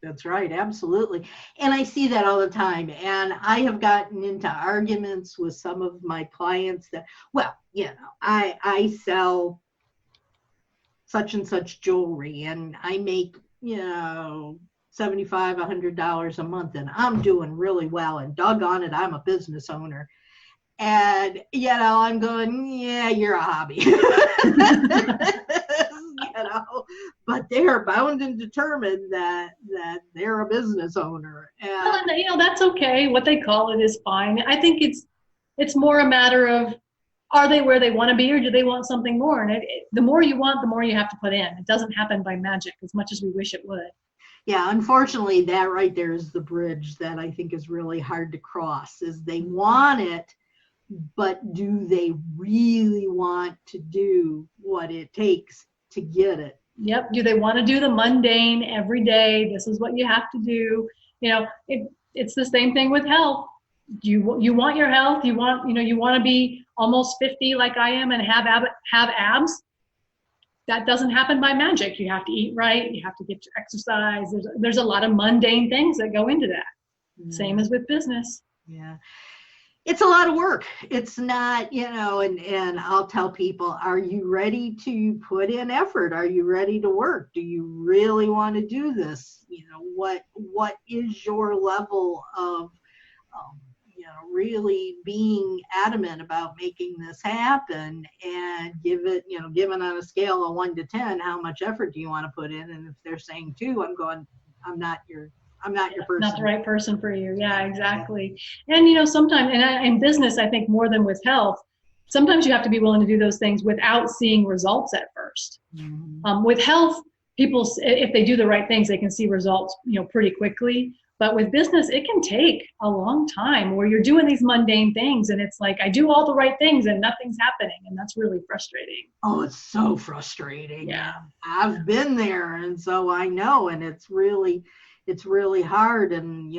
That's right, absolutely. And I see that all the time. And I have gotten into arguments with some of my clients that, well, I sell such and such jewelry, and I make, $75, $100 a month, and I'm doing really well, and doggone it, I'm a business owner. And, I'm going, yeah, you're a hobby. But they are bound and determined that they're a business owner. And that's okay. What they call it is fine. I think it's more a matter of, are they where they want to be, or do they want something more? And the more you want, the more you have to put in. It doesn't happen by magic as much as we wish it would. Yeah, unfortunately, that right there is the bridge that I think is really hard to cross, is they want it, but do they really want to do what it takes to get it? Yep. Do they want to do the mundane every day? This is what you have to do. It's the same thing with health. You want your health. You want to be almost 50 like I am and have abs. That doesn't happen by magic. You have to eat right. You have to get your exercise. There's a lot of mundane things that go into that. Same as with business. Yeah. It's a lot of work. It's not, and I'll tell people, are you ready to put in effort? Are you ready to work? Do you really want to do this? What is your level of, really being adamant about making this happen, and given on a scale of 1 to 10, how much effort do you want to put in? And if they're saying 2, I'm going, I'm not your person. Not the right person for you. Yeah, exactly. And sometimes, in business, I think more than with health, sometimes you have to be willing to do those things without seeing results at first. Mm-hmm. With health, people, if they do the right things, they can see results, pretty quickly. But with business, it can take a long time where you're doing these mundane things, and it's like, I do all the right things and nothing's happening, and that's really frustrating. Oh, it's so frustrating. Yeah, I've been there, and so I know, and it's really hard. And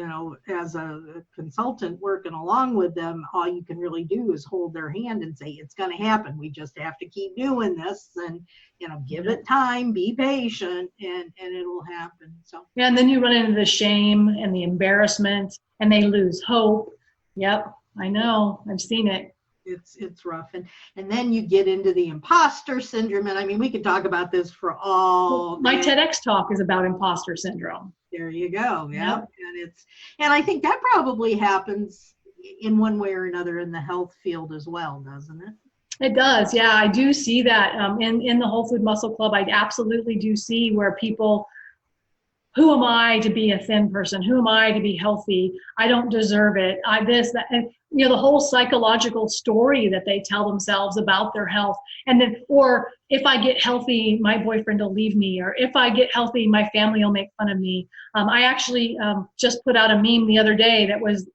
as a consultant working along with them, all you can really do is hold their hand and say, it's going to happen. We just have to keep doing this, and give it time, be patient, and it'll happen. So yeah, and then you run into the shame and the embarrassment, and they lose hope. Yep, I know, I've seen it. It's rough. And then you get into the imposter syndrome. And I mean, we could talk about this for all. My TEDx talk is about imposter syndrome. There you go. Yeah. And I think that probably happens in one way or another in the health field as well, doesn't it? It does. Yeah, I do see that in the Whole Food Muscle Club. I absolutely do see where people, who am I to be a thin person? Who am I to be healthy? I don't deserve it. That. And the whole psychological story that they tell themselves about their health. And then, or if I get healthy, my boyfriend will leave me, or if I get healthy, my family will make fun of me. I actually just put out a meme the other day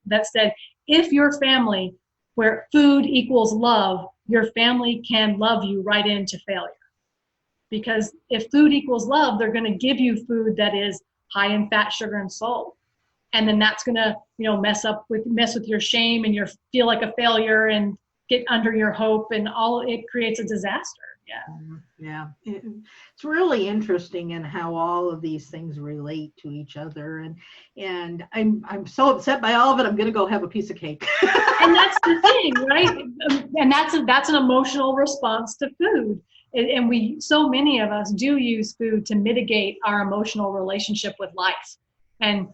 that said, if your family, where food equals love, your family can love you right into failure. Because if food equals love, they're going to give you food that is high in fat, sugar, and salt. And then that's going to, mess with your shame, and you feel like a failure and get under your hope, and it creates a disaster. Yeah. It's really interesting in how all of these things relate to each other. And I'm so upset by all of it. I'm going to go have a piece of cake. And that's the thing, right? And that's an emotional response to food. And so many of us do use food to mitigate our emotional relationship with life. And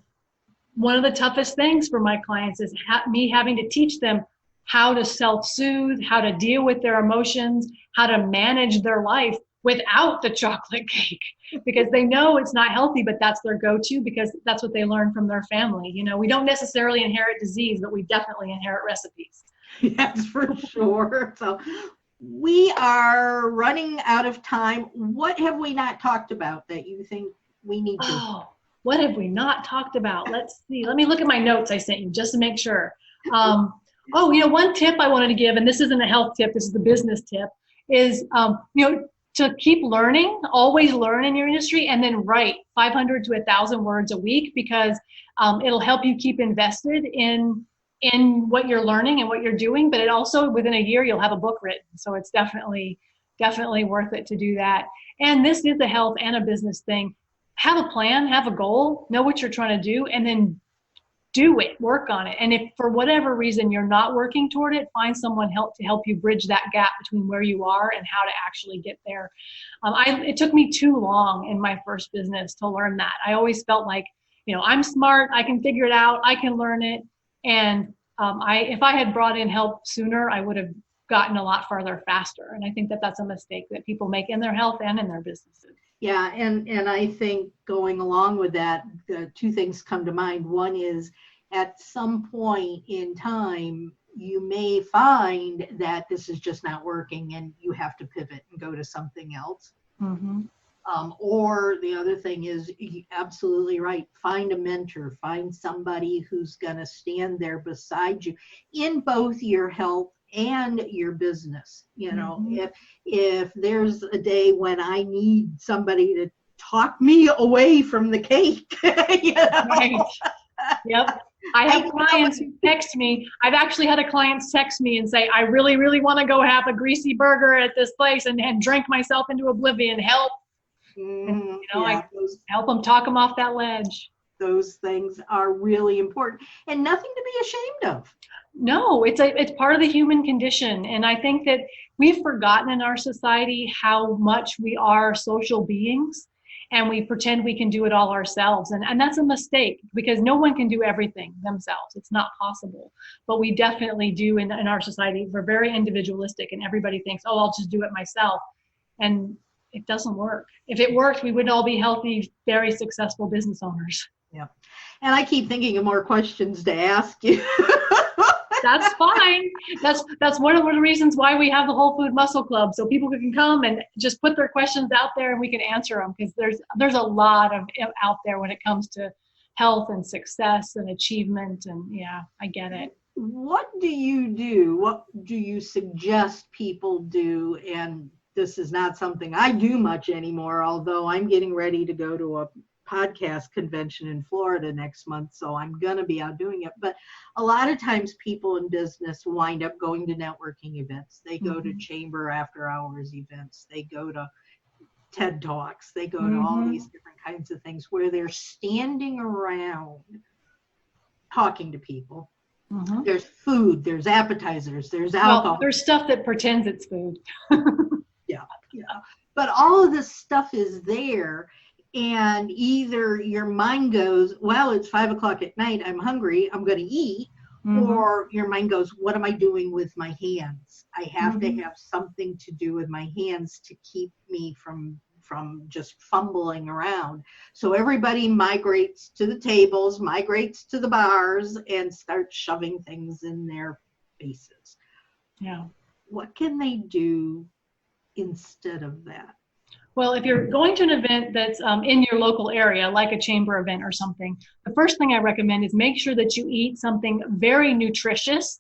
one of the toughest things for my clients is me having to teach them how to self-soothe, how to deal with their emotions, how to manage their life without the chocolate cake, because they know it's not healthy, but that's their go-to because that's what they learn from their family. You know, we don't necessarily inherit disease, but we definitely inherit recipes. Yes, for sure. So we are running out of time. What have we not talked about that you think we need to? Oh, what have we not talked about? Let's see. Let me look at my notes I sent you just to make sure. One tip I wanted to give, and this isn't a health tip, this is the business tip, is, to keep learning, always learn in your industry, and then write 500 to 1,000 words a week, because it'll help you keep invested in what you're learning and what you're doing. But it also, within a year, you'll have a book written. So it's definitely worth it to do that. And this is a health and a business thing. Have a plan, have a goal, know what you're trying to do, and then do it, work on it. And if for whatever reason you're not working toward it, find someone to help you bridge that gap between where you are and how to actually get there. It took me too long in my first business to learn that. I always felt like, I'm smart, I can figure it out, I can learn it. And if I had brought in help sooner, I would have gotten a lot farther faster. And I think that that's a mistake that people make in their health and in their businesses. Yeah, and I think going along with that, two things come to mind. One is, at some point in time, you may find that this is just not working and you have to pivot and go to something else. Mm-hmm. Or the other thing is, absolutely right, find a mentor, find somebody who's going to stand there beside you in both your health and your business. Mm-hmm. If there's a day when I need somebody to talk me away from the cake, Right. Yep. I have clients who text me. I've actually had a client text me and say, I really, really want to go have a greasy burger at this place and drink myself into oblivion. Help. And, I help them, talk them off that ledge. Those things are really important and nothing to be ashamed of. No, it's part of the human condition. And I think that we've forgotten in our society how much we are social beings, and we pretend we can do it all ourselves. And that's a mistake, because no one can do everything themselves. It's not possible. But we definitely do in our society. We're very individualistic, and everybody thinks, oh, I'll just do it myself. And it doesn't work. If it worked, we would all be healthy, very successful business owners. Yeah. And I keep thinking of more questions to ask you. That's fine. That's one of the reasons why we have the Whole Food Muscle Club, so people can come and just put their questions out there and we can answer them, because there's a lot of out there when it comes to health and success and achievement. And yeah, I get it. What do you do? What do you suggest people do? And this is not something I do much anymore, although I'm getting ready to go to a podcast convention in Florida next month, so I'm going to be out doing it. But a lot of times people in business wind up going to networking events. They go to chamber after hours events. They go to TED Talks. They go to all these different kinds of things where they're standing around talking to people. There's food, there's appetizers, there's alcohol. Well, there's stuff that pretends it's food. Yeah. But all of this stuff is there. And either your mind goes, well, it's 5 o'clock at night, I'm hungry, I'm going to eat. Or your mind goes, what am I doing with my hands? I have to have something to do with my hands to keep me from just fumbling around. So everybody migrates to the tables, migrates to the bars, and starts shoving things in their faces. Yeah. What can they do instead of that? Well, if you're going to an event that's in your local area, like a chamber event or something, the first thing I recommend is make sure that you eat something very nutritious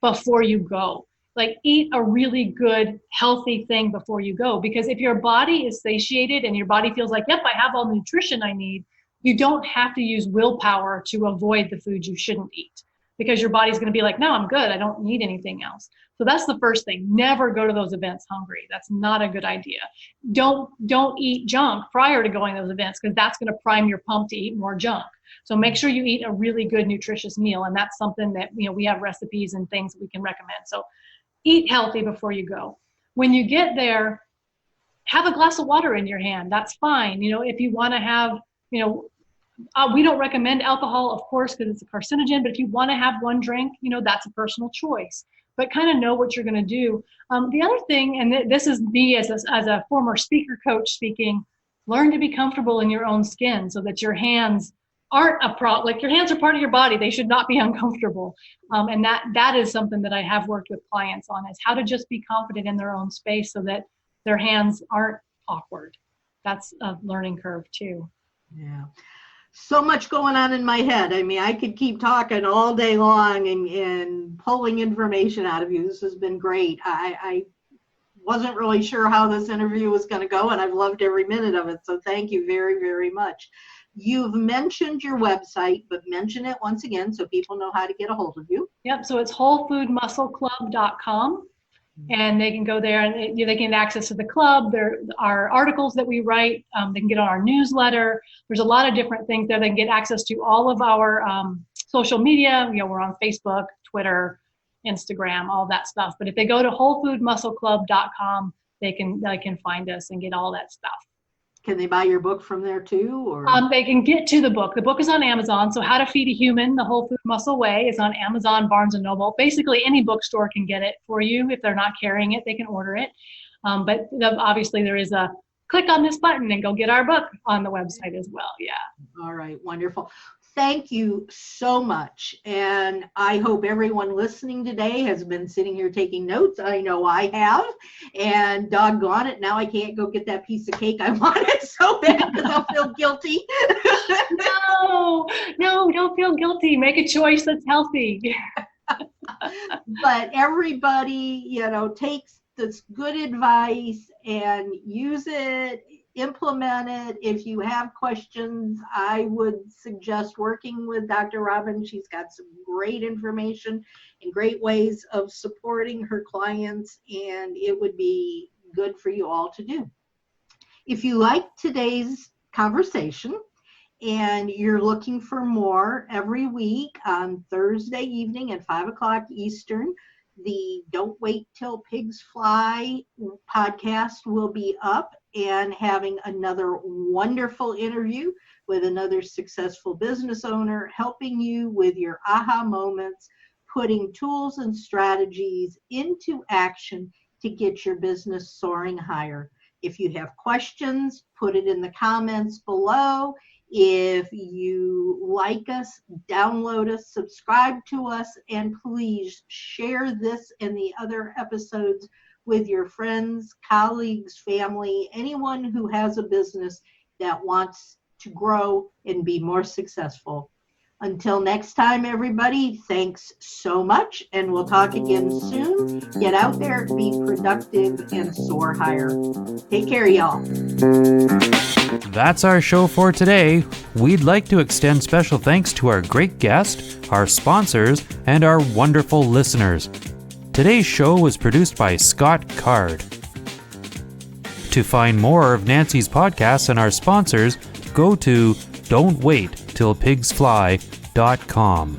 before you go. Like, eat a really good, healthy thing before you go. Because if your body is satiated and your body feels like, yep, I have all the nutrition I need, you don't have to use willpower to avoid the food you shouldn't eat. because your body's going to be like, no, I'm good. I don't need anything else. So that's the first thing. Never go to those events hungry. That's not a good idea. Don't eat junk prior to going to those events, because that's going to prime your pump to eat more junk. So make sure you eat a really good, nutritious meal. And that's something that, we have recipes and things that we can recommend. So eat healthy before you go. When you get there, have a glass of water in your hand. That's fine. If you want to have, we don't recommend alcohol, of course, because it's a carcinogen, but if you want to have one drink, that's a personal choice. But kind of know what you're going to do. The other thing, and this is me as a former speaker coach speaking, learn to be comfortable in your own skin so that your hands aren't a problem. Like, your hands are part of your body. They should not be uncomfortable. And that is something that I have worked with clients on, is how to just be confident in their own space so that their hands aren't awkward. That's a learning curve too. Yeah. So much going on in my head. I mean, I could keep talking all day long and pulling information out of you. This has been great. I wasn't really sure how this interview was going to go, and I've loved every minute of it. So thank you very, very much. You've mentioned your website, but mention it once again so people know how to get a hold of you. Yep. So it's wholefoodmuscleclub.com. And they can go there and they can get access to the club. There are articles that we write. They can get on our newsletter. There's a lot of different things there. They can get access to all of our social media. We're on Facebook, Twitter, Instagram, all that stuff. But if they go to wholefoodmuscleclub.com, they can find us and get all that stuff. Can they buy your book from there too? Or they can get to the book. The book is on Amazon. So How to Feed a Human, The Whole Food Muscle Way is on Amazon, Barnes & Noble. Basically, any bookstore can get it for you. If they're not carrying it, they can order it. But obviously, there is a click on this button and go get our book on the website as well. Yeah. All right. Wonderful. Thank you so much. And I hope everyone listening today has been sitting here taking notes. I know I have. And doggone it, now I can't go get that piece of cake I wanted so bad because I'll feel guilty. No, don't feel guilty. Make a choice that's healthy. But everybody, takes this good advice and use it. Implement it. If you have questions, I would suggest working with Dr. Robin. She's got some great information and great ways of supporting her clients, and it would be good for you all to do. If you like today's conversation and you're looking for more every week on Thursday evening at 5:00 Eastern, the Don't Wait Till Pigs Fly podcast will be up and having another wonderful interview with another successful business owner, helping you with your aha moments, putting tools and strategies into action to get your business soaring higher. If you have questions, put it in the comments below. If you like us, download us, subscribe to us, and please share this and the other episodes with your friends, colleagues, family, anyone who has a business that wants to grow and be more successful. Until next time, everybody, thanks so much, and we'll talk again soon. Get out there, be productive, and soar higher. Take care, y'all. That's our show for today. We'd like to extend special thanks to our great guest, our sponsors, and our wonderful listeners. Today's show was produced by Scott Card. To find more of Nancy's podcasts and our sponsors, go to don'twaittillpigsfly.com.